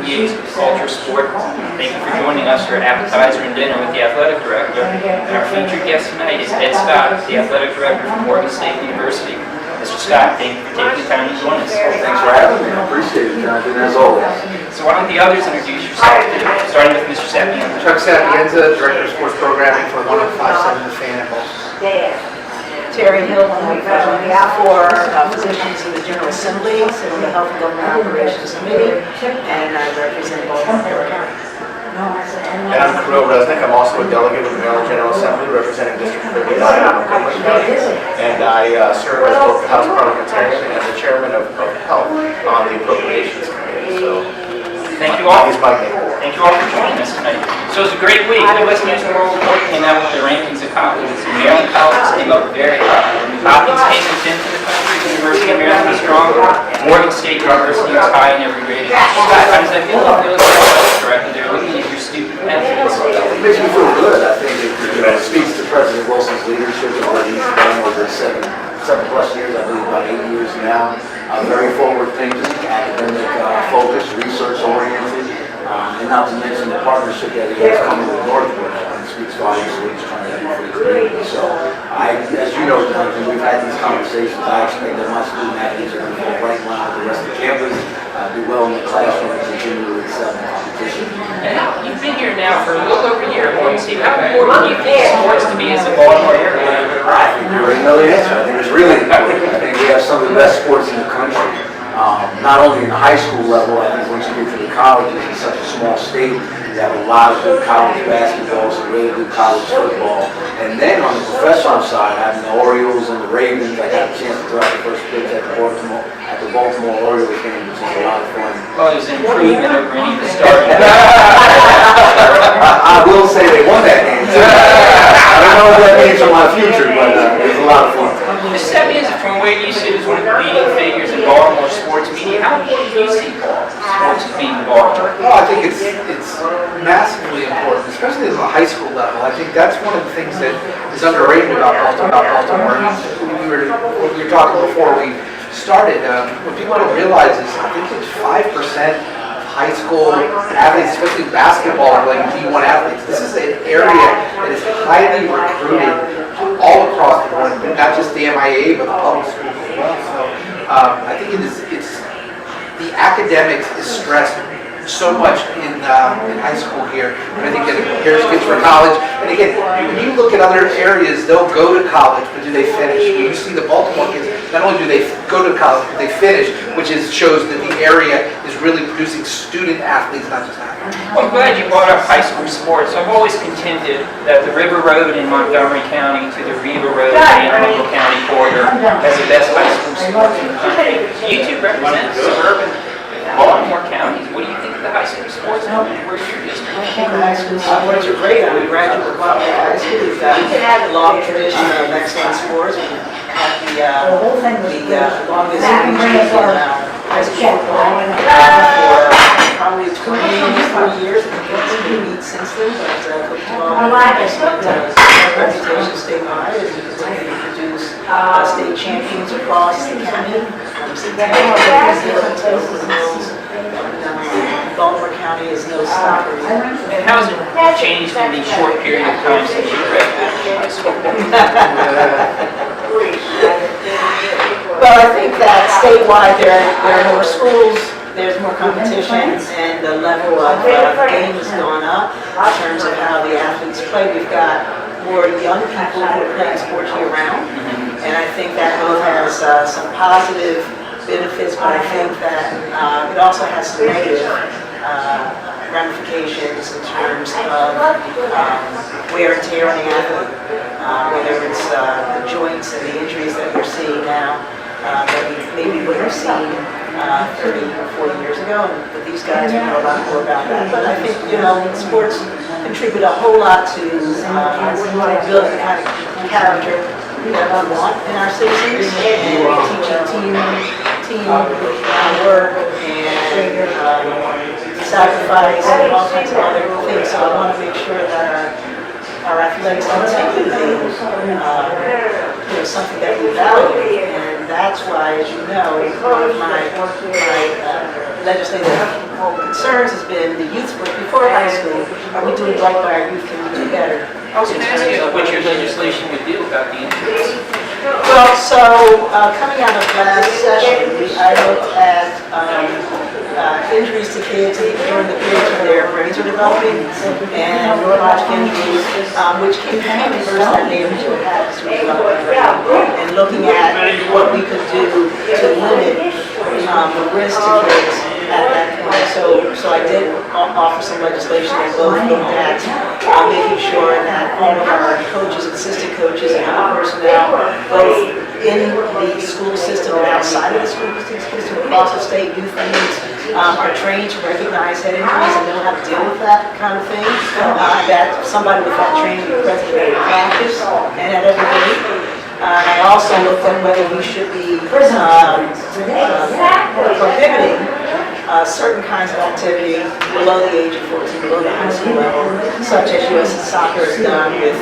years of culture, sport. Thank you for joining us for appetizer and dinner with the athletic director. And our featured guest tonight is Ed Scott, the athletic director from Morgan State University. Mr. Scott, thank you for taking the time to join us. Thanks for having me. I appreciate it, Jonathan, as always. So why don't the others introduce yourself, starting with Mr. Sapienza. Chuck Sapienza, Director of Sports Programming for 105.7 The Fan at Boston. Terry Hill, for positions in the General Assembly, sit on the Health and Government Operations Committee, and I represent Baltimore County. And I'm Kirill Resnick. I'm also a delegate with the Maryland General Assembly representing District 39 in Montgomery County. And I serve as both the House Parliamentarian and the Chairman of Health on the Appropriations Committee. So thank you all. Thank you all for joining us tonight. So it was a great week. The West News and World Report came out with the rankings of colleges. Maryland colleges came up very high. Hopkins came in 10th in the country. The University of Maryland was strong. Morgan State University was high in every rating. Scott, how does that feel? I feel like director there looking at your student athletes. It makes me feel good. I think it speaks to President Wilson's leadership and what he's done over 7+ years, I believe about 8 years now. Very forward thinking, academic focused, research oriented, and not to mention the partnership that he has coming with Northwood. It speaks volumes to what he's trying to do for the community. So, as you know, Jonathan, we've had these conversations. I expect that my student athletes are going to fall right in line with the rest of the campus, do well in the classroom, and continue to excel in competition. And you've been here now for a little over a year, Morgan State. How important do you think sports to be as a Baltimore area? I think you already know the answer. I think it's really important. I think we have some of the best sports in the country. Not only in the high school level, I think once you get to the colleges, it's such a small state, you have a lot of good college basketball, some really good college football. And then on the professional side, having the Orioles and the Ravens, I got a chance to throw out the first pitch at the Baltimore Orioles game, which was a lot of fun. Well, it was an improvement over any of the starting. I will say they won that game too. I don't know what that means for my future, but it was a lot of fun. Mr. Sapienza, from where you sit as one of the leading figures in Baltimore sports media, how important do you see sports as being in Baltimore? Well, I think it's massively important, especially at the high school level. I think that's one of the things that is underrated about Baltimore. We were talking before we started. What people don't realize is I think it's 5% of high school athletes, especially basketball, are like D1 athletes. This is an area that is highly recruited all across the board, not just the MIA, but the public schools as well. So I think it's the academics is stressed so much in high school here, and I think that it prepares kids for college. And again, when you look at other areas, they'll go to college, but do they finish? When you see the Baltimore kids, not only do they go to college, but they finish, which shows that the area is really producing student athletes, not just athletes. Well, I'm glad you brought up high school sports. I've always contended that the River Road in Montgomery County to the Riva Road in the Anne Arundel County corridor has the best high school sports in the country. You two represent suburban Baltimore counties. What do you think of the high school sports? Where's your district? I think the high school sports are great. I'm a graduate of Baltimore High School. We've got a long tradition of excellent sports. We have the longest reaching high school football for probably 24 years. I think it's been beat since then, but football has a reputation statewide as we continue to produce state champions across the county. Baltimore County is no stopper. And how has it changed in the short period of time since you graduated from high school? Well, I think that statewide there are more schools, there's more competition, and the level of game has gone up in terms of how the athletes play. We've got more young people who are playing sports year-round, and I think that both has some positive benefits, but I think that it also has some negative ramifications in terms of wear and tear on the athlete, whether it's the joints and the injuries that we're seeing now that we maybe would have seen 30 or 40 years ago, but these guys know a lot more about that. But I think, sports contribute a whole lot to building the kind of character that we want in our citizens, and teaching team work and sacrifice and all kinds of other things. So I want to make sure that our athletics continue to be something that we value, and that's why, as you know, one of my legislative concerns has been the youth work before high school. Are we doing right by our youth? Can we do better? I was going to ask you what your legislation would do about the injuries. Well, so coming out of last session, I looked at injuries to kids during the period when their brains are developing and neurologic injuries, which can kind of reverse that negative impacts we and looking at what we could do to limit the risk to kids at that point. So I did offer some legislation that both looked at making sure that all of our coaches, assistant coaches, and other personnel, both in the school system and outside of the school system, across the state youth needs, are trained to recognize head injuries and know how to deal with that kind of thing. That somebody with that training would be present at every practice and at every game. I also looked at whether we should be prohibiting certain kinds of activity below the age of 14, below the high school level, such as U.S. Soccer has done with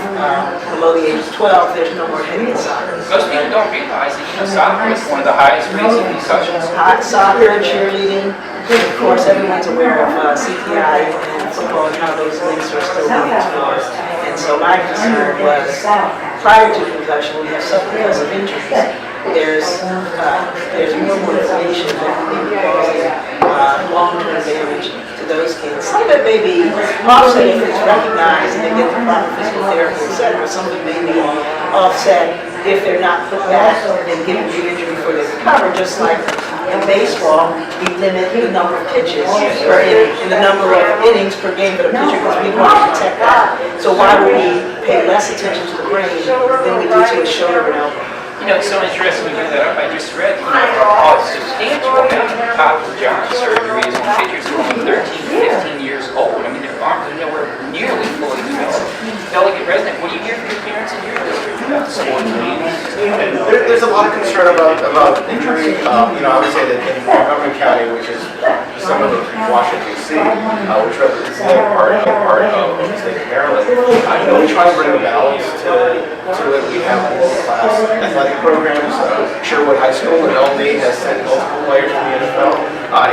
below the age of 12, there's no more hitting in soccer. Most people don't realize that soccer is one of the highest rates of concussions. Soccer and cheerleading, of course, everyone's aware of CPI and football and how those links are still being explored. And so my concern was, prior to concussion, we have subclass of injuries. There's more information that may be causing long-term damage to those kids. Some of it may be offset if it's recognized and they get the proper physical therapy, etc. Some of it may be offset if they're not put back and given re-injury before they recover, just like in baseball, we limit the number of pitches per inning and the number of innings per game for the pitcher because we want to protect that. So why would we pay less attention to the brain than we do to a shoulder and elbow? You know, it's so interesting you bring that up. I just read, a substantial amount of Papa John surgeries on pitchers who are only 13, 15 years old. I mean, their arms are nowhere nearly fully developed. Delegate Resnick, what do you hear from your parents in your district about sports injuries? There's a lot of concern about injury. I would say that in Montgomery County, which is some of Washington D.C., which represents a part of the state of Maryland, we try to bring a balance to it. We have world-class athletic programs. Sherwood High School in Albany has sent multiple players to the NFL.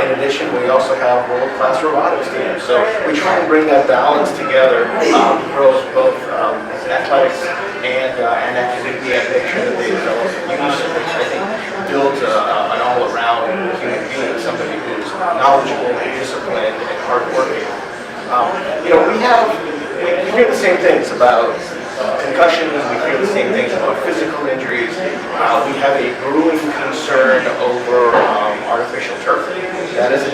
In addition, we also have world-class robotics teams. So we try and bring that balance together, both athletics and academia, and make sure that they develop use, I think, build an all-around human being, somebody who's knowledgeable and disciplined and hardworking. We hear the same things about concussions, we hear the same things about physical injuries. We have a brewing concern over artificial turf. That is a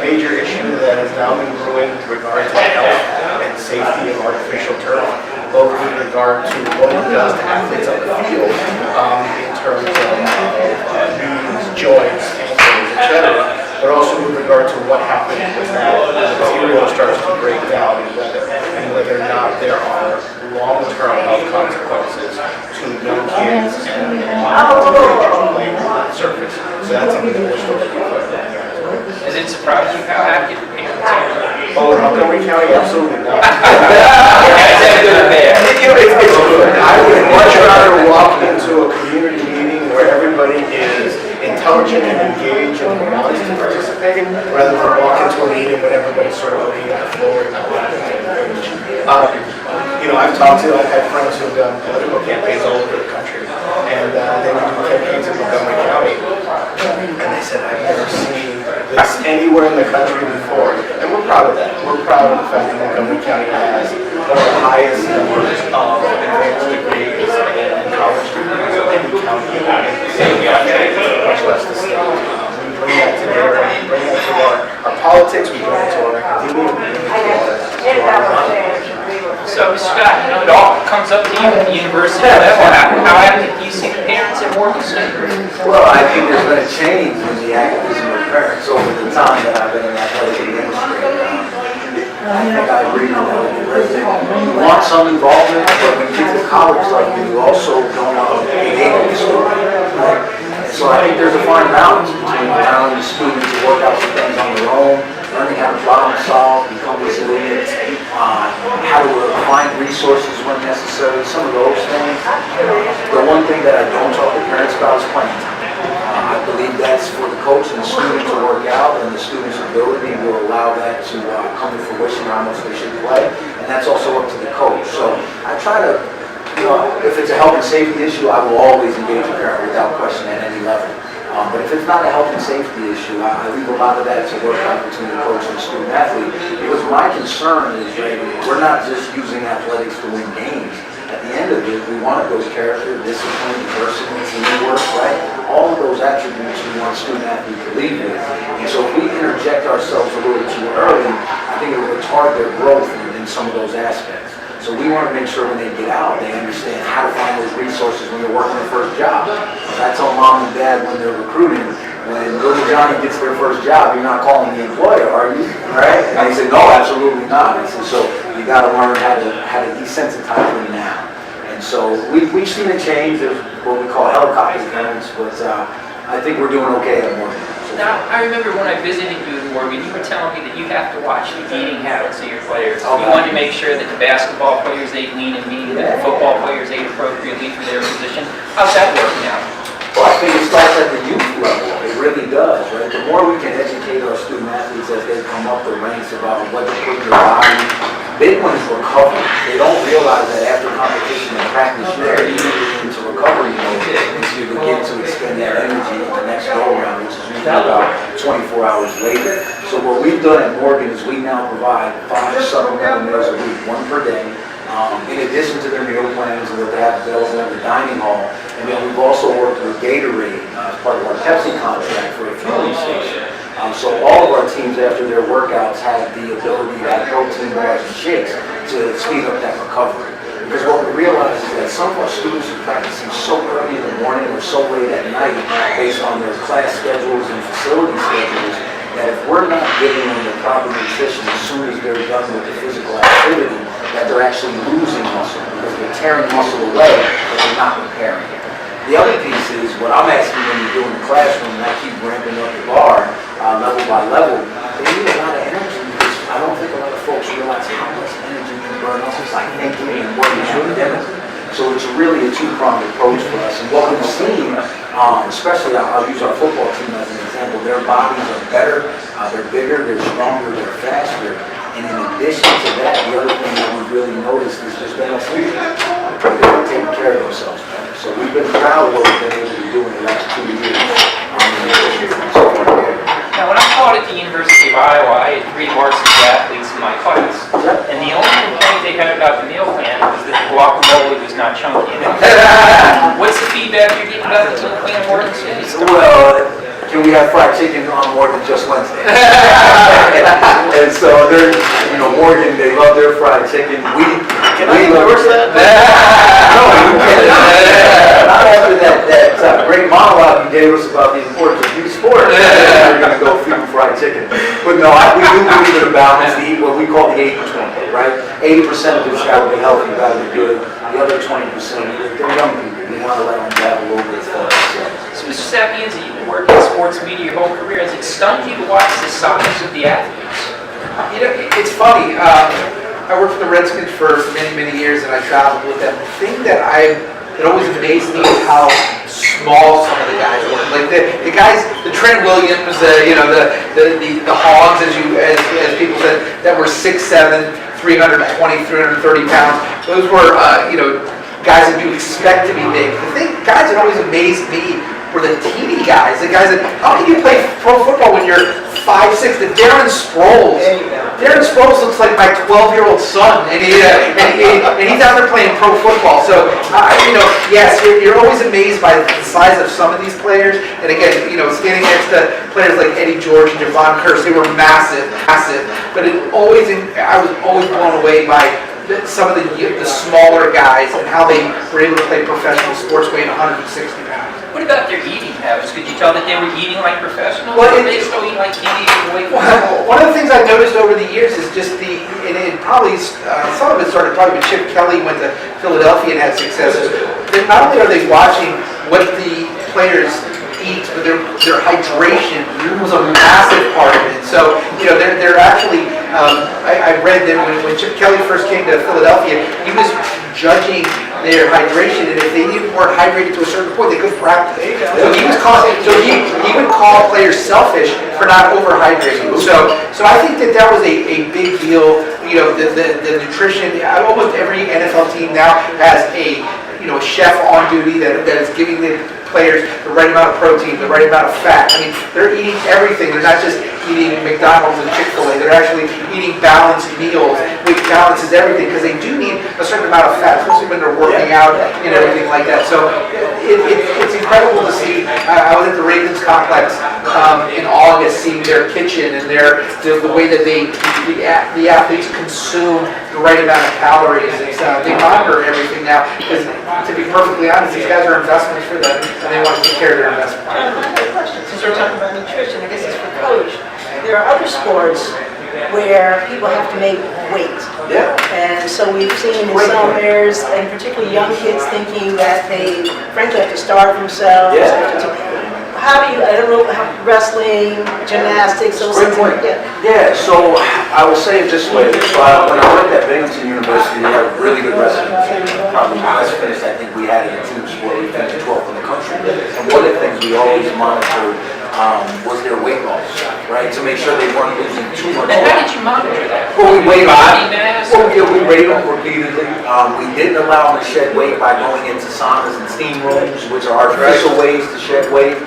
major issue that has now been brewing with regard to health and safety of artificial turf, both with regard to what it does to athletes on the field in terms of knees, joints, ankles, etc., but also with regard to what happens when that material starts to break down and whether or not there are long-term health consequences to young kids and playing on the surface. So that's something that we're still looking for. Does it surprise you how active the parents are? Oh, in Montgomery County, absolutely not. It's good there. It's good. I would much rather walk into a community meeting where everybody is intelligent and engaged and wants to participate, rather than walk into a meeting when everybody's sort of looking at the floor and not looking at the page. I've had friends who've done political campaigns all over the country, and they would do campaigns in Montgomery County, and they said, I've never seen this anywhere in the country before. And we're proud of that. We're proud of the fact that Montgomery County has one of the highest numbers of advanced degrees and college degrees of any county in the state, much less the state. We bring that to there, we bring that to our politics, we bring it to our academia, we bring it to our knowledge. So, Mr. Scott, it all comes up to you at the university level. How active do you see the parents at Morgan State? Well, I think there's been a change in the activism of parents over the time that I've been in athletic industry. I think I agree with that. You want some involvement, but when you get to college level, you also don't want to be able to school. So I think there's a fine balance between allowing the students to work out some things on their own, learning how to problem solve, become resilient, how to find resources when necessary, some of those things. The one thing that I don't talk to parents about is playing time. I believe that's for the coach and the student to work out, and the student's ability will allow that to come to fruition, how much they should play, and that's also up to the coach. So I try to, if it's a health and safety issue, I will always engage a parent without question at any level. But if it's not a health and safety issue, I leave a lot of that to work out between the coach and the student athlete. Because my concern is, right, we're not just using athletics to win games. At the end of it, we want to build character, discipline, diversity, teamwork, right? All of those attributes we want a student athlete to lead with. And so if we interject ourselves a little too early, I think it will retard their growth in some of those aspects. So we want to make sure when they get out, they understand how to find those resources when they're working their first job. I tell mom and dad when they're recruiting, when little Johnny gets their first job, you're not calling the employer, are you? Right? And they say, no, absolutely not. I said, so you got to learn how to desensitize them now. And so we've seen a change. There's what we call helicopter parents, but I think we're doing okay at Morgan. Now, I remember when I visited you in Morgan, you were telling me that you have to watch the eating habits of your players. You wanted to make sure that the basketball players ate lean and mean, that the football players ate appropriately for their position. How's that working out? Well, I think it starts at the youth level. It really does, right? The more we can educate our student athletes as they come up the ranks about what to put in their body, big ones recover. They don't realize that after competition and practice, you're immediately into recovery mode, and so you begin to expend that energy at the next go-around, which is usually about 24 hours later. So what we've done at Morgan is we now provide 5 supplemental meals a week, 1 per day, in addition to their meal plans and what they have available in the dining hall. And then we've also worked with Gatorade as part of our Pepsi contract for a fueling station. So all of our teams after their workouts have the ability to have protein bars and shakes to speed up that recovery. Because what we realize is that some of our students are practicing so early in the morning or so late at night based on their class schedules and facility schedules that if we're not giving them the proper nutrition as soon as they're done with the physical activity, that they're actually losing muscle because they're tearing muscle away but they're not repairing it. The other piece is what I'm asking when you do in the classroom, and I keep ramping up the bar level by level, they need a lot of energy because I don't think a lot of folks realize how much energy you burn off by thinking and working academically. So it's really a two-pronged approach for us. And what we've seen, especially I'll use our football team as an example, their bodies are better, they're bigger, they're stronger, they're faster. And in addition to that, the other thing that we've really noticed is just been a sleep. They're taking care of themselves better. So we've been proud of what we've been able to do in the last 2 years. Now, when I taught at the University of Iowa, I had 3 varsity athletes in my class. And the only complaint they had about the meal plan was that the guacamole was not chunky enough. What's the feedback you're getting about the meal plan at Morgan City? Well, can we have fried chicken on more than just Wednesday? And so they're, Morgan, they love their fried chicken. Can I endorse that? No, you can't. Not after that great monologue you gave us about the importance of youth sports. We're going to go feed fried chicken. But no, we do believe in a balance to eat what we call the 80-20, right? 80% of it's got to be healthy, got to be good. The other 20%, they're young people. We want to let them have a little bit of fun. So, Mr. Sapienza, you've been working in sports media your whole career. Has it stunned you to watch the size of the athletes? It's funny. I worked for the Redskins for many, many years, and I traveled with them. The thing that always amazed me is how small some of the guys were. Like the guys, the Trent Williams, the Hogs, as people said, that were 6'7", 320, 330 pounds. Those were, guys that you expect to be big. Guys that always amazed me were the teeny guys. The guys that, how can you play pro football when you're 5'6"? The Darren Sproles. Darren Sproles looks like my 12-year-old son, and he's out there playing pro football. So, yes, you're always amazed by the size of some of these players. And again, standing next to players like Eddie George and Javon Curse, they were massive. But I was always blown away by some of the smaller guys and how they were able to play professional sports weighing 160 pounds. What about their eating habits? Could you tell that they were eating like professionals, or they still eat like Indian weight? One of the things I've noticed over the years is just some of it started probably when Chip Kelly went to Philadelphia and had success. Not only are they watching what the players eat, but their hydration was a massive part of it. So, they're actually, I read that when Chip Kelly first came to Philadelphia, he was judging their hydration, and if they weren't hydrated to a certain point, they couldn't practice. So he would call players selfish for not overhydrating. So I think that was a big deal. You know, the nutrition. Almost every NFL team now has a chef on duty that is giving the players the right amount of protein, the right amount of fat. I mean, they're eating everything. They're not just eating McDonald's and Chick-fil-A. They're actually eating balanced meals, which balances everything, because they do need a certain amount of fat, especially when they're working out and everything like that. So it's incredible to see. I was at the Ravens complex in August, seeing their kitchen and the way that the athletes consume the right amount of calories. They monitor everything now, because to be perfectly honest, these guys are investments for them, and they want to take care of their investment. Another question, since we're talking about nutrition, I guess it's for Coach. There are other sports where people have to make weight. Yeah. And so we've seen in some areas, and particularly young kids, thinking that they frankly have to starve themselves. Yeah. How do you, I don't know, wrestling, gymnastics, those Great things. point. Yeah, so I will say it this way. So when I worked at Binghamton University, we had a really good wrestling team. Probably the best finish I think we had in a team sport. We finished 12th in the country. And one of the things we always monitored was their weight loss, right? To make sure they weren't losing too much And how weight. did you monitor that? Well, we weighed Body them. mass? Well, yeah, we weighed them repeatedly. We didn't allow them to shed weight by going into saunas and steam rooms, which are artificial ways to shed weight.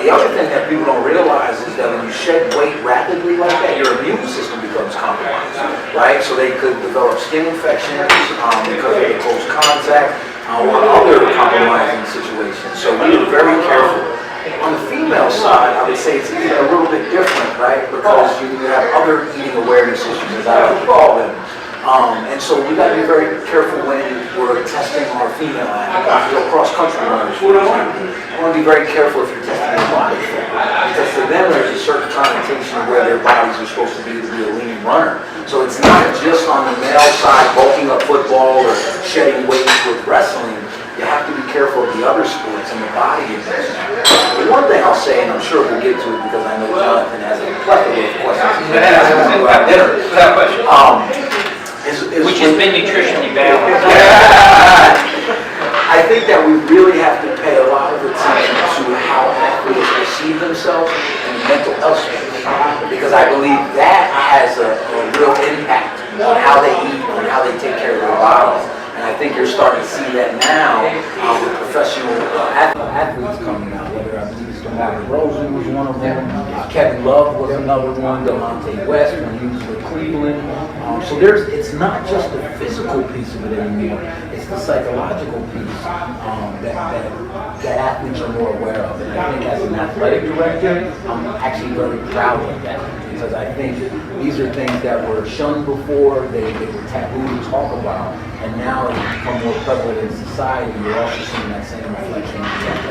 The other thing that people don't realize is that when you shed weight rapidly like that, your immune system becomes compromised, right? So they could develop skin infections because of the close contact or other compromising situations. So we were very careful. On the female side, I would say it's even a little bit different, right? Because you have other eating awareness issues, as I would call them. And so we got to be very careful when we're testing our female athletes, cross-country runners. I want to be very careful if you're testing their body fat, because for them there's a certain connotation of where their bodies are supposed to be a lean runner. So it's not just on the male side, bulking up football or shedding weight with wrestling. You have to be careful of the other sports and the body investment. The one thing I'll say, and I'm sure we'll get to it because I know Jonathan has a plethora of questions. Without question. Which has been nutritionally balanced. I think that we really have to pay a lot of attention to how athletes perceive themselves and mental health space, because I believe that has a real impact on how they eat, on how they take care of their bodies. And I think you're starting to see that now with professional athletes coming out, whether I believe it's DeMar DeRozan was one of them, Kevin Love was another one, Delonte West when he was with Cleveland. So it's not just the physical piece of it anymore, it's the psychological piece that athletes are more aware of. And I think as an athletic director, I'm actually very proud of that, because I think these are things that were shunned before, they were taboo to talk about, and now it's become more prevalent in society. You're also seeing that same reflection.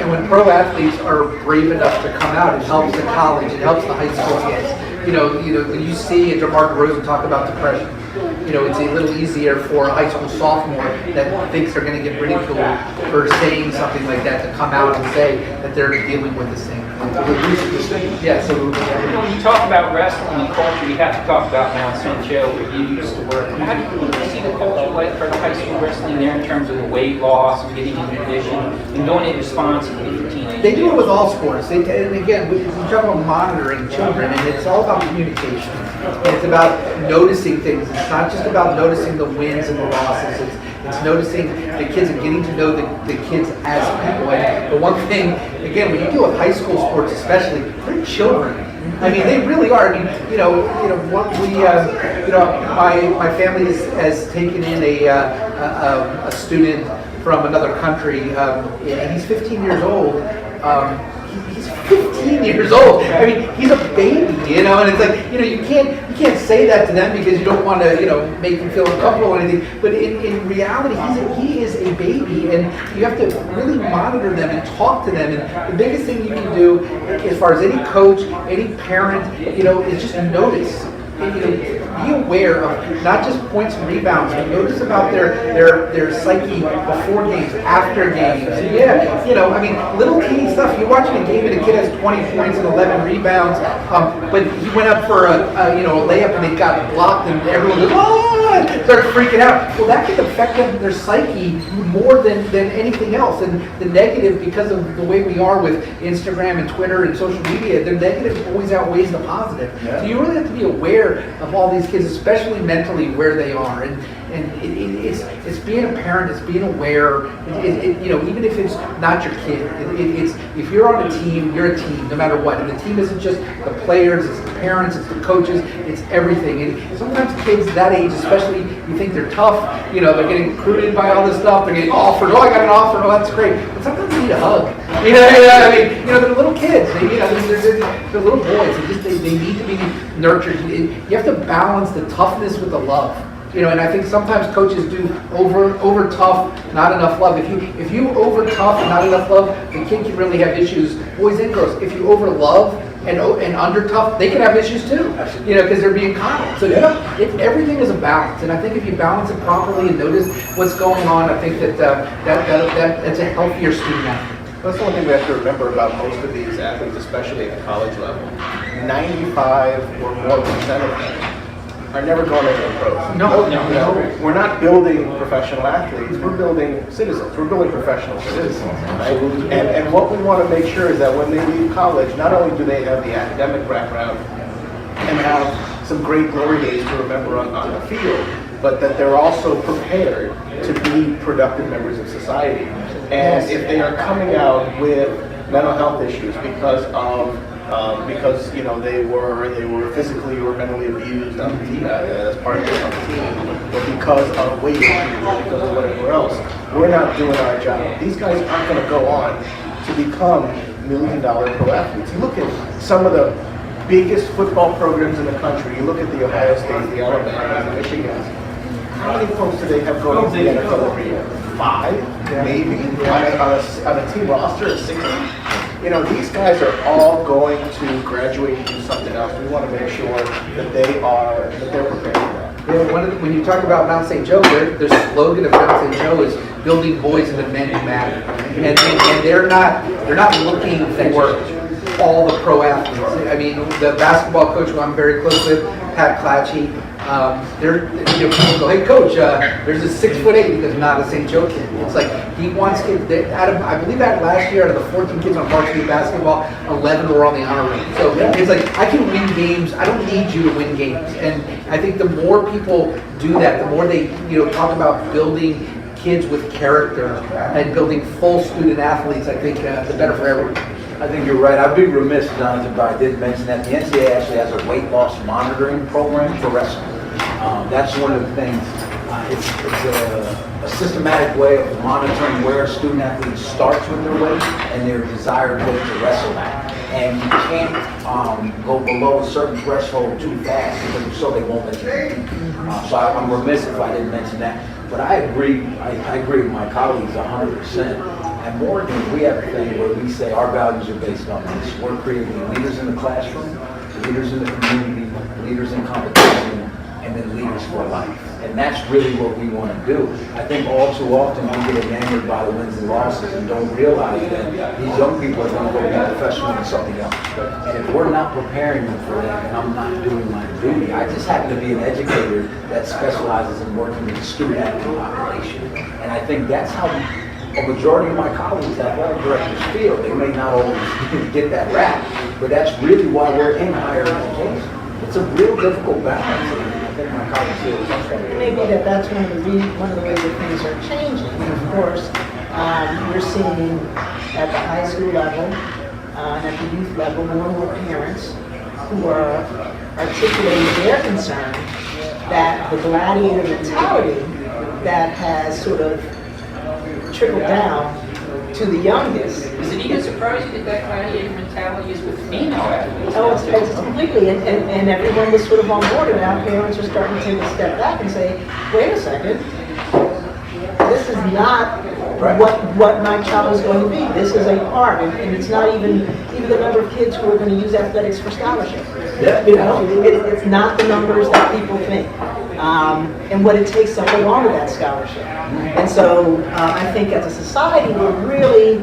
And when pro athletes are brave enough to come out, it helps the college, it helps the high school kids. You know, when you see DeMar DeRozan talk about depression, it's a little easier for a high school sophomore that thinks they're going to get ridiculed for saying something like that to come out and say that they're dealing with the same thing. Yeah, so When you talk about wrestling and culture, you have to talk about Mount St. Joe, where you used to work. How do you see the culture like for the high school wrestling there in terms of the weight loss and getting in condition and doing it responsibly for teenagers? they do it with all sports. And again, we talk about monitoring children, and it's all about communication. It's about noticing things. It's not just about noticing the wins and the losses. It's noticing the kids and getting to know the kids as people. And the one thing, again, when you deal with high school sports especially, they're children. I mean, they really are. I mean, my family has taken in a student from another country, and he's 15 years old. He's 15 years old. I mean, he's a baby, and it's like, you can't say that to them because you don't want to, make them feel uncomfortable or anything. But in reality, he is a baby, and you have to really monitor them and talk to them. And the biggest thing you can do, as far as any coach, any parent, is just notice. Be aware of not just points and rebounds, but notice about their psyche before games, after games. Yeah, I mean, little teeny stuff. You're watching a game and a kid has 20 points and 11 rebounds, but he went up for a layup and it got blocked, and everyone goes, oh! Start freaking out. Well, that can affect their psyche more than anything else. And the negative, because of the way we are with Instagram and Twitter and social media, the negative always outweighs the positive. Yeah. So you really have to be aware of all these kids, especially mentally, where they are. And it's being a parent, it's being aware. You know, even if it's not your kid, it's if you're on a team, you're a team, no matter what. And the team isn't just the players, it's the parents, it's the coaches, it's everything. And sometimes kids that age, especially, you think they're tough. You know, they're getting recruited by all this stuff. They're getting offered. Oh, I got an offer. Oh, that's great. But sometimes they need a hug. You know, I mean, you know, they're little kids. They're little boys. They need to be nurtured. You have to balance the toughness with the love. You know, and I think sometimes coaches do over tough, not enough love. If you over tough and not enough love, the kid can really have issues, boys and girls. If you over love and under tough, they can have issues too. You know, because they're being coddled. So everything is a balance, and I think if you balance it properly and notice what's going on, I think that's a healthier student athlete. That's one thing we have to remember about most of these athletes, especially at the college level. 95 or more percent of them are never going into the pros. No. We're not building professional athletes, we're building citizens, we're building professional citizens, right? And what we want to make sure is that when they leave college, not only do they have the academic background and have some great glory days to remember on the field, but that they're also prepared to be productive members of society. And if they are coming out with mental health issues because you know they were physically or mentally abused on the team as part of the team, or because of weight issues, or because of whatever else, we're not doing our job. These guys aren't going to go on to become $1 million pro athletes. You look at some of the biggest football programs in the country. You look at the Ohio State, the Alabama, the Michigans. How many folks do they have going to the NFL every year? 5, maybe, on a team roster of 60. You know, these guys are all going to graduate and do something else. We want to make sure that they're prepared for that. Yeah, when you talk about Mount St. Joe, their slogan of Mount St. Joe is building boys into men who matter, and they're not looking for all the pro athletes. I mean, the basketball coach who I'm very close with, Pat Clatchy, people go, hey coach, there's a 6'8" because not a St. Joe kid. It's like he wants kids that I believe that last year out of the 14 kids on varsity basketball, 11 were on the honor roll. So it's like I can win games. I don't need you to win games. And I think the more people do that, the more they talk about building kids with character and building full student athletes, I think the better for everyone. I think you're right. I'd be remiss, Jonathan, if I didn't mention that the NCAA actually has a weight loss monitoring program for wrestling. That's one of the things. It's a systematic way of monitoring where a student athlete starts with their weight and their desired weight to wrestle at. And you can't go below a certain threshold too fast because so they won't let you compete. So I'm remiss if I didn't mention that. But I agree. I agree with my colleagues 100%. At Morgan, we have a thing where we say our values are based on this. We're creating leaders in the classroom, leaders in the community, leaders in competition, and then leaders for life. And that's really what we want to do. I think all too often we get enamored by the wins and losses and don't realize that these young people are going to go be professional in something else. And if we're not preparing them for that, and I'm not doing my duty, I just happen to be an educator that specializes in working with the student athlete population. And I think that's how a majority of my colleagues, athletic directors, feel. They may not always get that rap, but that's really why we're in higher education. It's a real difficult balance, and I think my colleagues feel the same. Maybe that's one of the ways that things are changing. Of course, we're seeing at the high school level and at the youth level more and more parents who are articulating their concern that the gladiator mentality that has sort of trickled down to the youngest. Is it even surprising that gladiator mentality is with female athletes? Oh, it's completely, and everyone was sort of on board, and now parents are starting to take a step back and say, wait a second, this is not what my child is going to be. This is a part, and it's not even the number of kids who are going to use athletics for scholarship. Yeah. It's not the numbers that people think. And what it takes to hold on to that scholarship. And so I think as a society, we're really,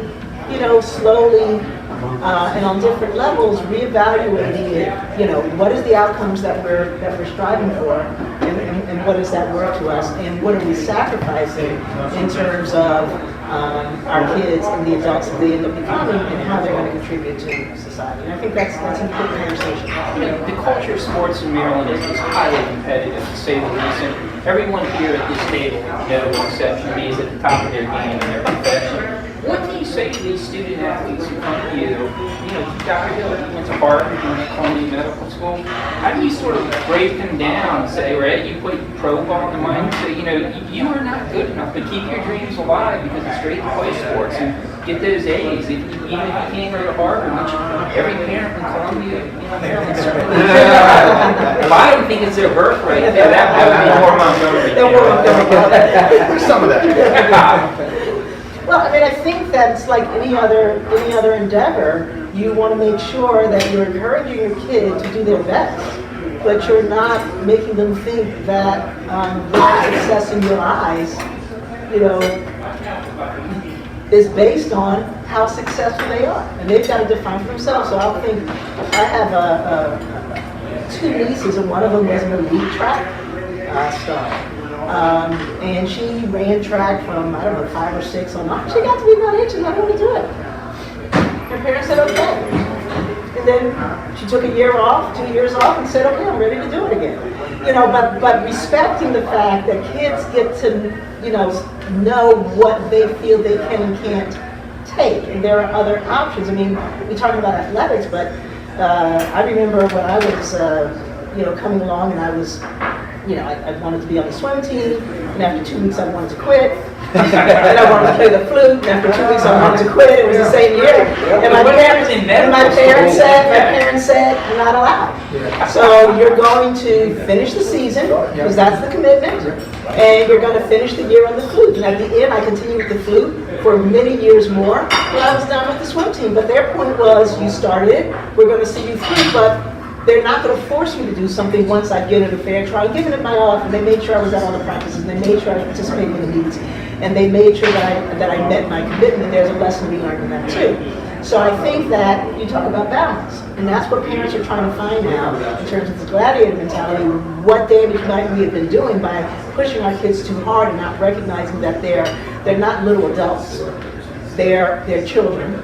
slowly and on different levels, reevaluating it, you know, what is the outcomes that we're striving for, and what does that work to us, and what are we sacrificing in terms of our kids and the adults that they end up becoming, and how they're going to contribute to society. And I think that's an important conversation. You know, the culture of sports in Maryland is highly competitive, to say the least. And everyone here at this table, no exception, is at the top of their game in their profession. What do you say to these student athletes who come to you? You know, Dr. Hill, you went to Harvard, you went to Columbia Medical School. How do you sort of break them down and say, right, you put pro ball in the mind and say, you know, you are not good enough, but keep your dreams alive because it's great to play sports and get those A's. Even if you can't go to Harvard, which every parent in Columbia, you know, Maryland certainly. Well, I don't think it's their birthright. That would be more Montgomery. There's some of that. Well, I mean, I think that's like any other endeavor. You want to make sure that you're encouraging your kid to do their best, but you're not making them think that their success in your eyes, you know, is based on how successful they are, and they've got to define for themselves. So I think I have two nieces, and one of them was an elite track star. And she ran track from, I don't know, 5 or 6 on up. She got to be about 8, she's not going to do it. Her parents said, okay. And then she took a year off, 2 years off, and said, okay, I'm ready to do it again. You know, but respecting the fact that kids get to, you know what they feel they can and can't take. And there are other options. I mean, we're talking about athletics, but I remember when I was, coming along, and I was, I wanted to be on the swim team, and after 2 weeks I wanted to quit. And I wanted to play the flute, and after 2 weeks I wanted to quit. It was the same year. And my parents said, you're not allowed. So you're going to finish the season, because that's the commitment, and you're going to finish the year on the flute. And at the end, I continued with the flute for many years more when I was done with the swim team. But their point was, you started it, we're going to see you through, but they're not going to force me to do something once I get it a fair trial. I'm giving it my all, and they made sure I was at all the practices, and they made sure I participated in the meets, and they made sure that I met my commitment, and there's a lesson to be learned in that too. So I think that you talk about balance, and that's what parents are trying to find now in terms of the gladiator mentality, what damage might we have been doing by pushing our kids too hard and not recognizing that they're not little adults, they're children,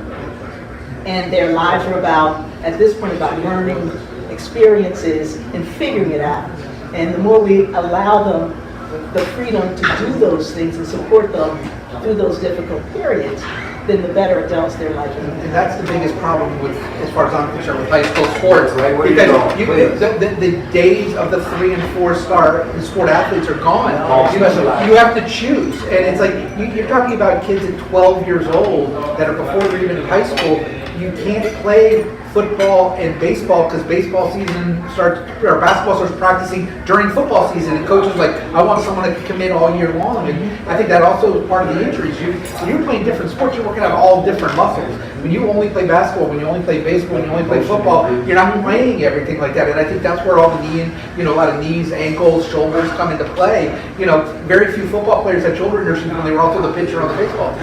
and their lives are about, at this point, about learning experiences and figuring it out. And the more we allow them the freedom to do those things and support them through those difficult periods, then the better adults they're likely to be. And that's the biggest problem with, as far as I'm concerned, with high school sports. Right, where the days of the 3 and 4 star sport athletes are gone. You have to choose. And it's like, you're talking about kids at 12 years old that are before they're even in high school. You can't play football and baseball because baseball season starts, or basketball starts practicing during football season, and coaches like, I want someone that can commit all year long. And I think that also is part of the injuries. When you're playing different sports, you're working on all different muscles. When you only play basketball, when you only play baseball, when you only play football, you're not playing everything like that. And I think that's where all the a lot of knees, ankles, shoulders come into play. Very few football players had shoulder injuries when they were also the pitcher on the baseball team.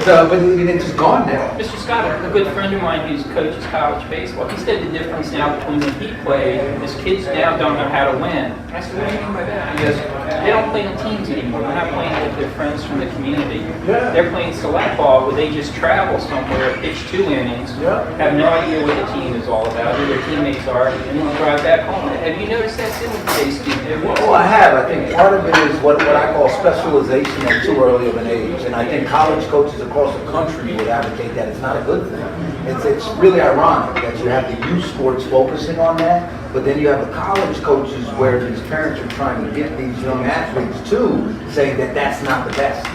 But it's just gone now. Mr. Scott, a good friend of mine who coaches college baseball, he said the difference now between when he played is kids now don't know how to win. I said, what do you mean by that? He goes, they don't play on teams anymore. They're not playing with their friends from the community. They're playing select ball where they just travel somewhere, pitch 2 innings, have no idea what the team is all about, who their teammates are, and then drive back home. Have you noticed that too with today's student? Well, I have. I think part of it is what I call specialization at too early of an age. And I think college coaches across the country would advocate that it's not a good thing. It's really ironic that you have the youth sports focusing on that, but then you have the college coaches where these parents are trying to get these young athletes to saying that that's not the best.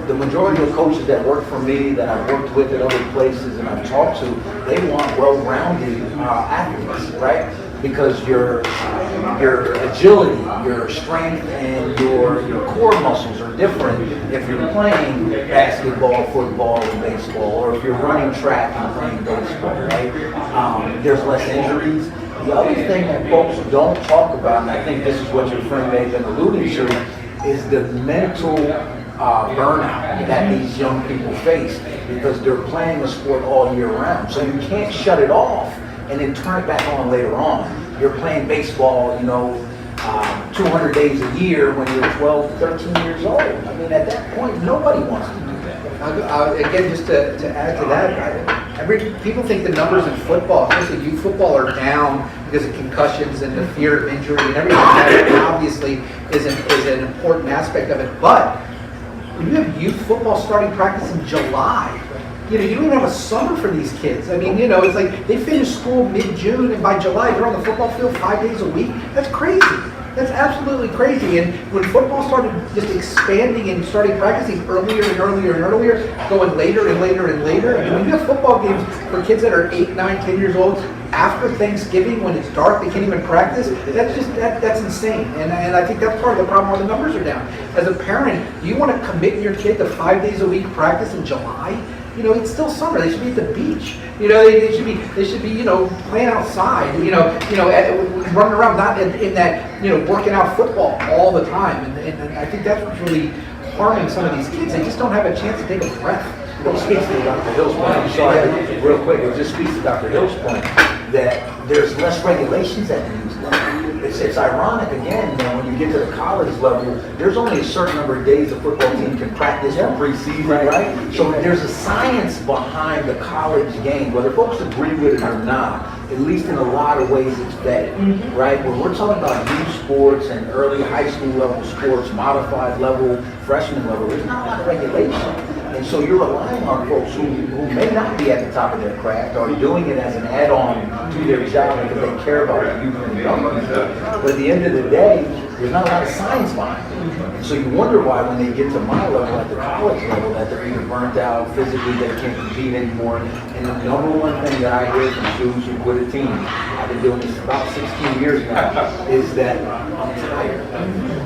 The majority of coaches that work for me, that I've worked with at other places and I've talked to, they want well-rounded athletes, right? Because your agility, your strength, and your core muscles are different if you're playing basketball, football, and baseball, or if you're running track and playing baseball, right? There's less injuries. The other thing that folks don't talk about, and I think this is what your friend may have been alluding to, is the mental burnout that these young people face because they're playing the sport all year round. So you can't shut it off and then turn it back on later on. You're playing baseball, 200 days a year when you're 12, 13 years old. I mean, at that point, nobody wants to do that. Again, just to add to that, people think the numbers in football, especially youth football, are down because of concussions and the fear of injury and everything. That obviously is an important aspect of it. But when you have youth football starting practice in July, you don't even have a summer for these kids. I mean, it's like they finish school mid-June and by July they're on the football field 5 days a week. That's crazy. That's absolutely crazy. And when football started just expanding and started practicing earlier and earlier and earlier, going later and later and later, and when you have football games for kids that are 8, 9, 10 years old, after Thanksgiving when it's dark, they can't even practice, that's insane. And I think that's part of the problem why the numbers are down. As a parent, do you want to commit your kid to 5 days a week practice in July? It's still summer. They should be at the beach. They should be playing outside. Running around, not in that working out football all the time. And I think that's what's really harming some of these kids. They just don't have a chance to take a breath. It speaks to Dr. Hill's point. I'm sorry, real quick. It just speaks to Dr. Hill's point that there's less regulations at the youth level. It's ironic again that when you get to the college level, there's only a certain number of days a football team can practice for preseason, right? So there's a science behind the college game, whether folks agree with it or not. At least in a lot of ways it's vetted, right? When we're talking about youth sports and early high school level sports, modified level, freshman level, there's not a lot of regulation. And so you're relying on folks who may not be at the top of their craft or doing it as an add-on to their job because they care about the youth and the young ones. But at the end of the day, there's not a lot of science behind it. And so you wonder why when they get to my level, at the college level, that they're either burnt out physically, they can't compete anymore. And the number one thing that I hear from students who quit a team, I've been doing this about 16 years now, is that I'm tired.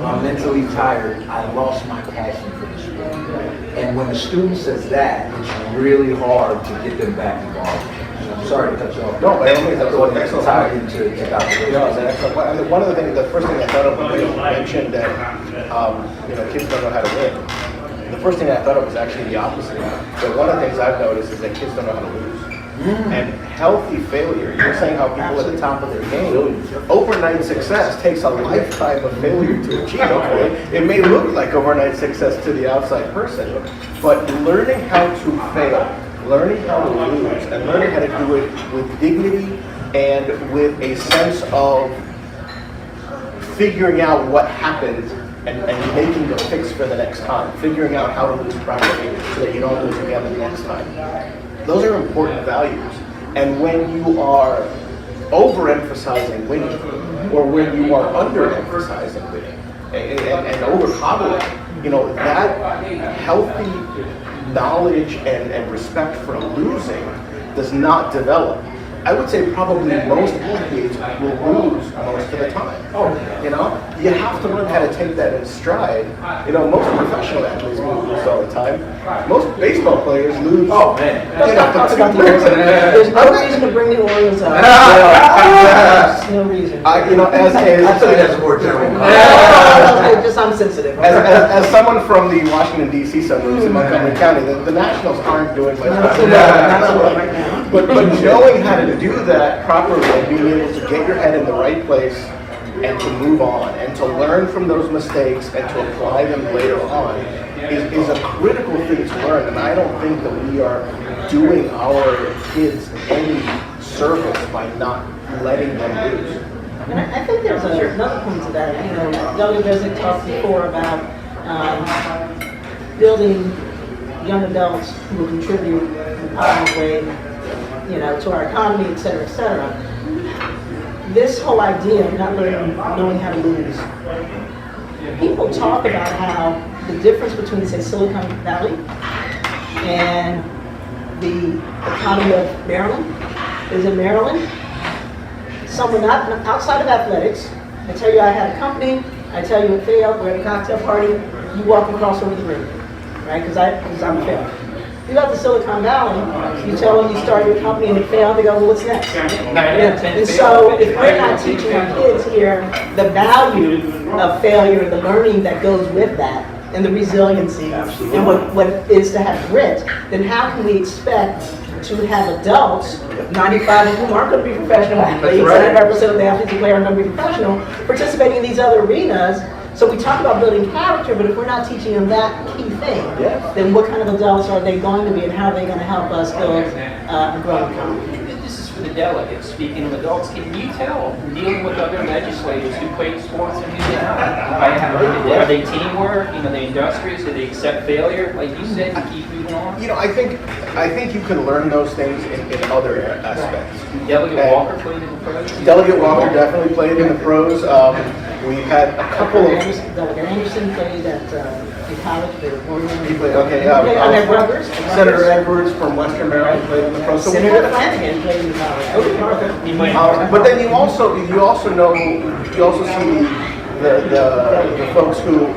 I'm mentally tired. I lost my passion for the sport. And when the student says that, it's really hard to get them back involved. I'm sorry to cut you off. No, but I think that's what excellent. tied into Dr. No, it's an excellent point. I mean, one of the things, the first thing I thought of when you mentioned that, kids don't know how to win. The first thing I thought of was actually the opposite. So one of the things I've noticed is that kids don't know how to lose. And healthy failure, you're saying how people at the top of their game, overnight success takes a lifetime of failure to achieve. Okay? It may look like overnight success to the outside person, but learning how to fail, learning how to lose, and learning how to do it with dignity and with a sense of figuring out what happened and making a fix for the next time, figuring out how to lose properly so that you don't lose again the next time. Those are important values. And when you are overemphasizing winning, or when you are underemphasizing winning, and over-coddling, that healthy knowledge and respect for losing does not develop. I would say probably most athletes will lose most of the time. You have to learn how to take that in stride. Most professional athletes lose all the time. Most baseball players lose. Oh man. There's no reason to bring the Orioles up. No reason. I think that's a more general. I'm sensitive. As someone from the Washington D.C. suburbs in Montgomery County, the Nationals aren't doing much. But knowing how to do that properly and being able to get your head in the right place and to move on and to learn from those mistakes and to apply them later on is a critical thing to learn. And I don't think that we are doing our kids any service by not letting them lose. And I think there's another point to that. Dr. Jessic talked before about building young adults who will contribute in a positive way, to our economy, et cetera, et cetera. This whole idea of not knowing how to lose. People talk about how the difference between, say, Silicon Valley and the economy of Maryland is in Maryland. Someone not outside of athletics, I tell you I had a company, I tell you it failed, we're at a cocktail party, you walk across over the room, right? Because I'm a failure. You got to Silicon Valley, you tell them you started your company and it failed, they go, well, what's next? And so if we're not teaching our kids here the value of failure, the learning that goes with that, and the resiliency and what it is to have grit, then how can we expect to have adults, 95 of whom aren't going to be professional athletes, 75% of the athletes who play aren't going to be professional, participating in these other arenas? So we talk about building character, but if we're not teaching them that key thing, then what kind of adults are they going to be, and how are they going to help us build a growing economy? This is for the delegates. Speaking of adults, can you tell, dealing with other legislators who play sports and who do not? Are they teamwork? You know, they industrious? Do they accept failure? Like you said, to keep moving on? You know, I think you can learn those things in other aspects. Delegate Walker played in the pros? Delegate Walker definitely played in the pros. We've had a couple of... Delegate Anderson played at in college. They were born in. He played, okay, And their brothers. Senator Edwards from Western Maryland played in the pros. So we Senator had- Flanagan played in college. He played But then you also see the folks who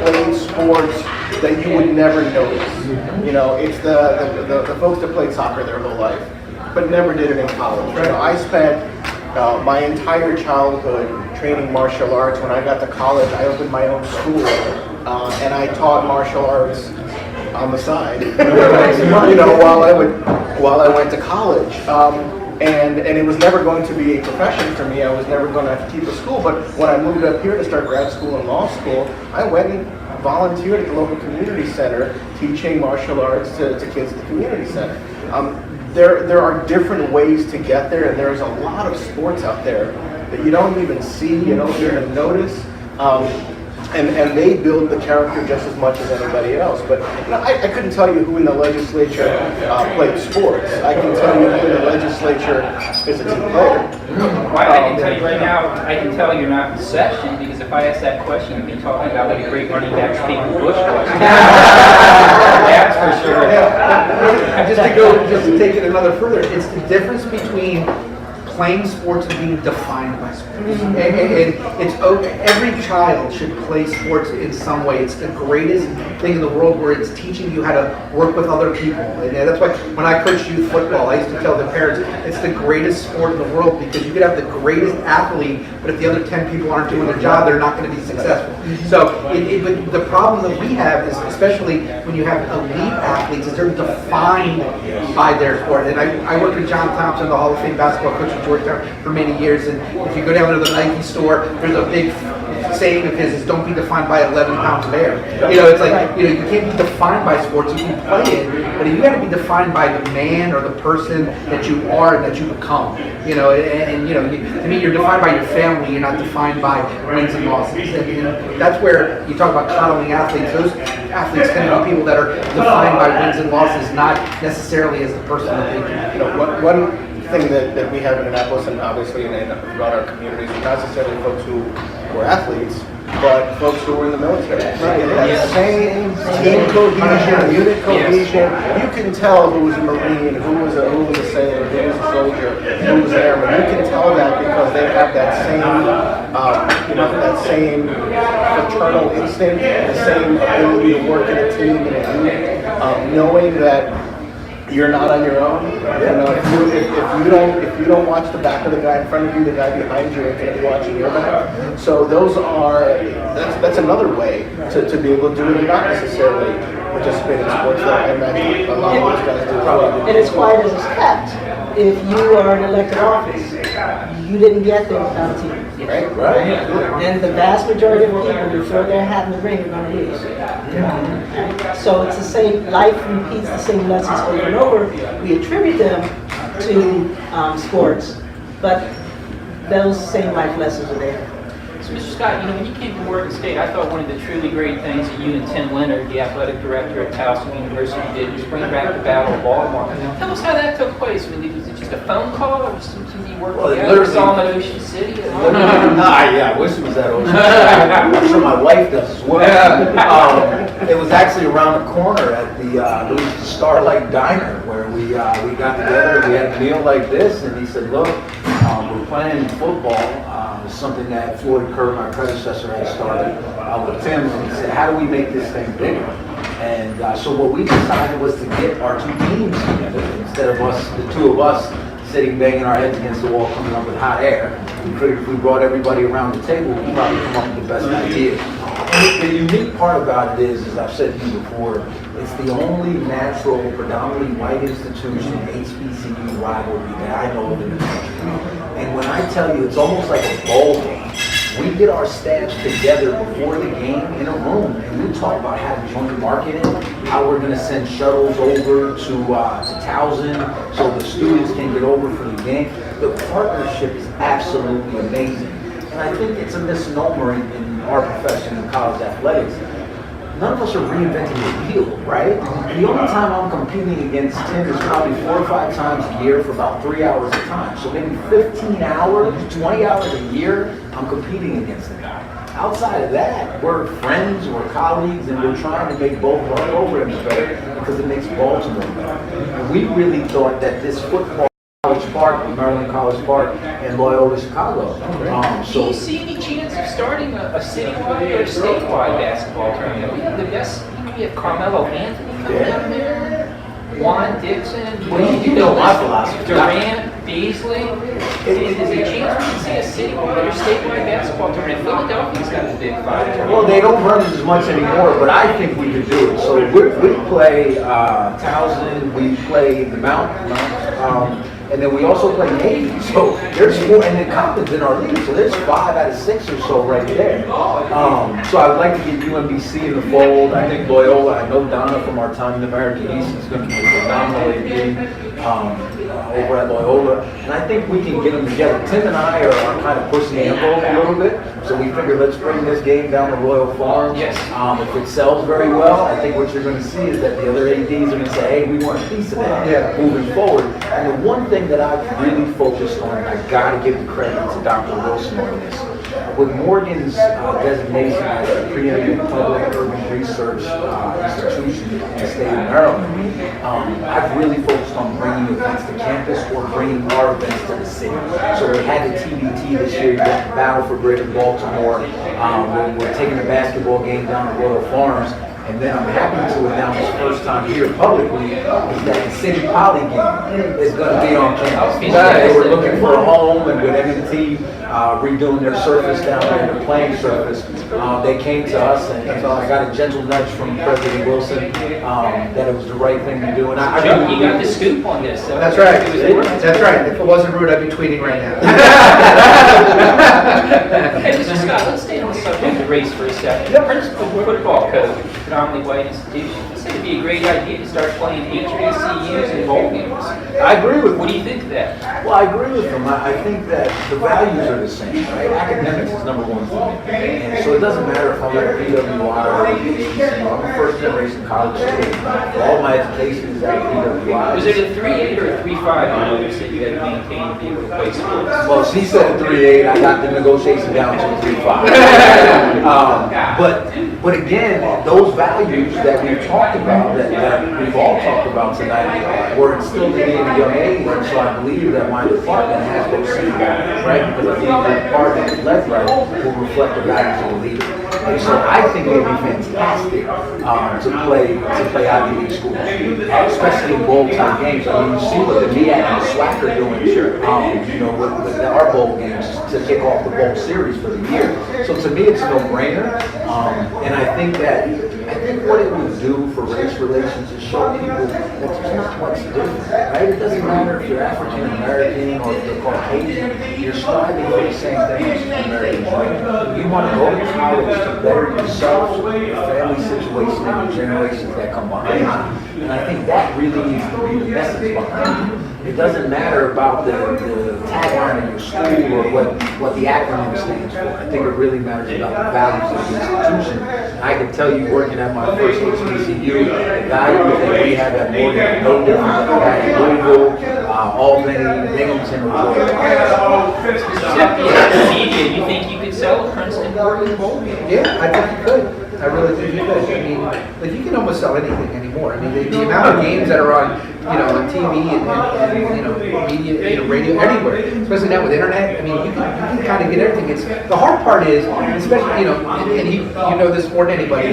played sports that you would never notice. You know, it's the folks that played soccer their whole life, but never did it in college. You know, I spent my entire childhood training martial arts. When I got to college, I opened my own school, and I taught martial arts on the side. You know, while I went to college. And it was never going to be a profession for me. I was never going to keep a school. But when I moved up here to start grad school and law school, I went and volunteered at the local community center teaching martial arts to kids at the community center. There are different ways to get there, and there's a lot of sports out there that you don't even see, you don't even notice. And they build the character just as much as anybody else. But you know, I couldn't tell you who in the legislature played sports. I can tell you who in the legislature is a team player. Well, I can tell you right now, I can tell you're not in session, because if I asked that question, you'd be talking about what a great running back Stephen Bush was. That's for sure. Just to take it another further, it's the difference between playing sports and being defined by sports. And it's every child should play sports in some way. It's the greatest thing in the world, where it's teaching you how to work with other people. And that's why when I coached youth football, I used to tell the parents, it's the greatest sport in the world, because you could have the greatest athlete, but if the other 10 people aren't doing their job, they're not going to be successful. So but the problem that we have is, especially when you have elite athletes, is they're defined by their sport. And I worked with John Thompson, the Hall of Fame basketball coach at Georgetown, for many years. And if you go down to the Nike store, there's a big saying of his is, "Don't be defined by 11 pounds of air." You know, it's like, you know, you can't be defined by sports. You can play it, but you got to be defined by the man or the person that you are and that you become. You know, and you know, to me, you're defined by your family. You're not defined by wins and losses. And that's where you talk about coddling athletes. Those athletes tend to be people that are defined by wins and losses, not necessarily as the person that they can. You know, one thing that we have in Annapolis, and obviously throughout our communities, is not necessarily folks who were athletes, but folks who were in the military. Right. And that same team cohesion, unit cohesion, you can tell who was a Marine, who was a sailor, who was a soldier, who was an airman. You can tell that because they have that same, that same fraternal instinct, the same ability to work in a team and a unit, knowing that you're not on your own. You know, if you don't watch the back of the guy in front of you, the guy behind you is going to be watching your back. So that's another way to be able to do it and not necessarily participate in sports that I imagine a lot of those guys do. And it's quiet as it's kept. If you are in elected office, you didn't get there without a team. Right. And the vast majority of people who throw their hat in the ring are going to lose. Right? So it's the same, life repeats the same lessons over and over. We attribute them to sports, but those same life lessons are there. So, Mr. Scott, when you came to Morgan State, I thought one of the truly great things that you and Tim Leonard, the athletic director at Towson University, did was bring back the Battle of Baltimore. Tell us how that took place. Was it just a phone call, or was something you worked together? Saw them at Ocean City? Yeah, I wish it was that Ocean City. I'm sure my wife does as well. It was actually around the corner at the Starlight Diner, where we got together. We had a meal like this, and he said, "Look, we're playing football." It's something that Floyd Kerr, my predecessor, had started with Tim, and he said, "How do we make this thing bigger?" And so what we decided was to get our two teams together instead of the two of us sitting banging our heads against the wall coming up with hot air. We figured if we brought everybody around the table, we'd probably come up with the best idea. And the unique part about it is, as I've said to you before, it's the only natural, predominantly white institution, HBCU rivalry that I know of in the country. And when I tell you, it's almost like a bowl game. We get our staffs together before the game in a room, and we talk about how to joint marketing, how we're going to send shuttles over to Towson so the students can get over for the game. The partnership is absolutely amazing. And I think it's a misnomer in our profession in college athletics. None of us are reinventing the wheel, right? The only time I'm competing against Tim is probably 4 or 5 times a year for about 3 hours a time. So maybe 15 hours, 20 hours a year, I'm competing against the guy. Outside of that, we're friends, we're colleagues, and we're trying to make both of our programs better because it makes Baltimore better. And we really thought that this football College Park, Maryland College Park, and Loyola Chicago. Do you see any chance of starting a citywide or statewide basketball tournament? We have the best. We have Carmelo Anthony coming down there, Juan Dixon. Well, you know my philosophy. Durant, Beasley. Is there a chance we can see a citywide or statewide basketball tournament? Philadelphia's got a big five. Well, they don't run it as much anymore, but I think we could do it. So we play Towson, we play the Mountain, and then we also play Navy. So there's 4, and then Compton's in our league, so there's 5 out of 6 or so right there. So I'd like to get UMBC in the fold. I think Loyola, I know Donna from our time in the American East is going to be a phenomenal AD over at Loyola. And I think we can get them together. Tim and I are kind of pushing the envelope a little bit. So we figured let's bring this game down to Royal Farms. Yes. If it sells very well, I think what you're going to see is that the other ADs are going to say, hey, we want a piece of that moving forward. And the one thing that I've really focused on, and I got to give the credit to Dr. Wilson on this, with Morgan's designation as a preeminent public urban research institution in the state of Maryland, I've really focused on bringing events to campus or bringing our events to the city. So we had the TBT this year, the Battle for Greater Baltimore. We're taking a basketball game down to Royal Farms. And then I'm happy to announce first time here publicly is that the City Poly game is going to be on campus. They were looking for a home, and with M&T redoing their surface down there, the playing surface, they came to us, and I got a gentle nudge from President Wilson that it was the right thing to do. And I Chuck, you got the scoop on this. So That's right. That's right. If it wasn't rude, I'd be tweeting right now. Hey, Mr. Scott, let's stay on the subject of race for a second. The principal football coach, predominantly white institution, he said it'd be a great idea to start playing HBCUs in bowl games. I agree with What do him. you think of that? Well, I agree with him. I think that the values are the same, right? Academics is number one for me. And so it doesn't matter if I'm at a PWI or a HBCU. I'm a first generation college student. All my education is at a PWI. Was it a 3.8 or a 3.5 you noticed that you had to maintain to be able to play sports? Well, she said 3.8. I got the negotiation down to 3.5. But again, those values that we've talked about, that we've all talked about tonight, were instilled in me at a young age. And so I believe that my department has those same values, right? Because I believe the department led right will reflect the values of the leader. And so I think it would be fantastic to play Ivy League schools, especially in bowl type games. I mean, you see what the MEAC and the SWAC are doing, with our bowl games to kick off the bowl series for the year. So to me, it's a no-brainer. And I think what it would do for race relations is show people that there's not much different, right? It doesn't matter if you're African American or if you're Caucasian, you're striving for the same thing as an American dream. You want to go to college to better yourself, your family situation, and the generations that come behind you. And I think that really needs to be the message behind it. It doesn't matter about the tagline of your school or what the acronym stands for. I think it really matters about the values of the institution. I can tell you, working at my first HBCU, the values that we have at Morgan are no different than we had in Louisville, Albany, Binghamton, or Georgia. Media, you think you could sell a Princeton Morgan bowl game? Yeah, I think you could. I really think you could. I mean, like you can almost sell anything anymore. I mean, the amount of games that are on on TV and you know, media, you know, radio, everywhere. Especially now with internet, I mean, you can kind of get everything. It's the hard part is, especially and you know this more than anybody.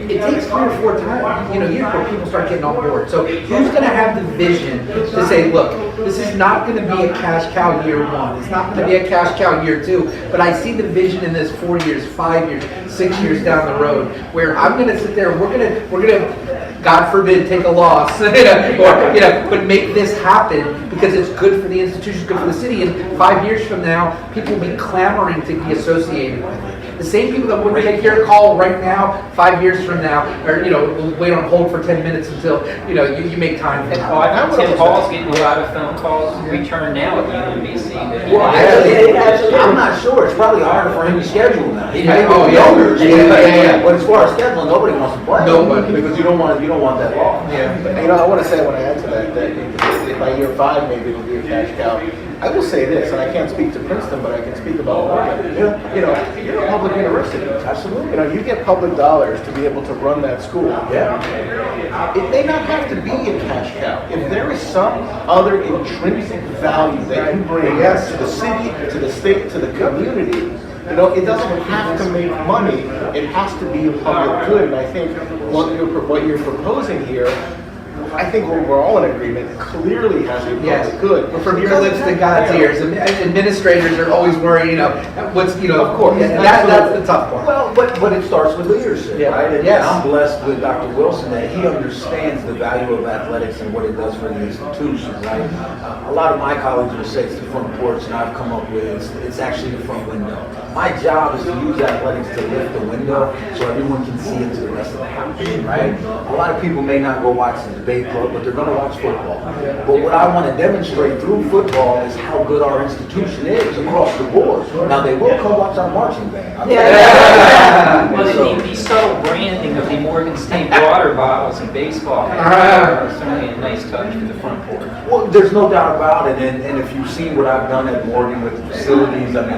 It takes 3 or 4 times, years where people start getting on board. So who's going to have the vision to say, look, this is not going to be a cash cow year 1. It's not going to be a cash cow year 2. But I see the vision in this 4 years, 5 years, 6 years down the road, where I'm going to sit there. We're gonna, God forbid, take a loss, but make this happen because it's good for the institution, good for the city. And 5 years from now, people will be clamoring to be associated with it. The same people that wouldn't take your call right now, 5 years from now, or will wait on hold for 10 minutes until you make time for Well, I that. think Tim Hall's getting a lot of phone calls returned now at UMBC. Well, actually, I'm not sure. It's probably harder for him to schedule now. He may be Oh, yeah. younger. Yeah. But as far as scheduling, nobody wants to play. Nobody. Because you don't want that loss. Yeah. But, I want to say when I add to that by year 5 maybe it'll be a cash cow. I will say this, and I can't speak to Princeton, but I can speak about Oregon. You're a public university. Absolutely. You get public dollars to be able to run that school. Yeah. It may not have to be a cash cow. If there is some other intrinsic value that you bring to the city, to the state, to the community, it doesn't have to make money. It has to be a public good. And I think what you're proposing here, I think we're all in agreement, clearly has a public good. But from your lips to God's ears, administrators are always worried, what's, of course, Yeah, that's the tough part. Well, but it starts with leadership, Yeah. right? And Yes. I'm blessed with Dr. Wilson that he understands the value of athletics and what it does for the institution, right? A lot of my colleagues will say it's the front porch, and I've come up with it's actually the front window. My job is to use athletics to lift the window so everyone can see into the rest of the house, right? A lot of people may not go watch the debate club, but they're going to watch football. But what I want to demonstrate through football is how good our institution is across the board. Now, they will come watch our marching band. Well, the subtle branding of the Morgan State water bottles and baseball hats are certainly a nice touch for the front porch. Well, there's no doubt about it, and if you've seen what I've done at Morgan with the facilities, I mean,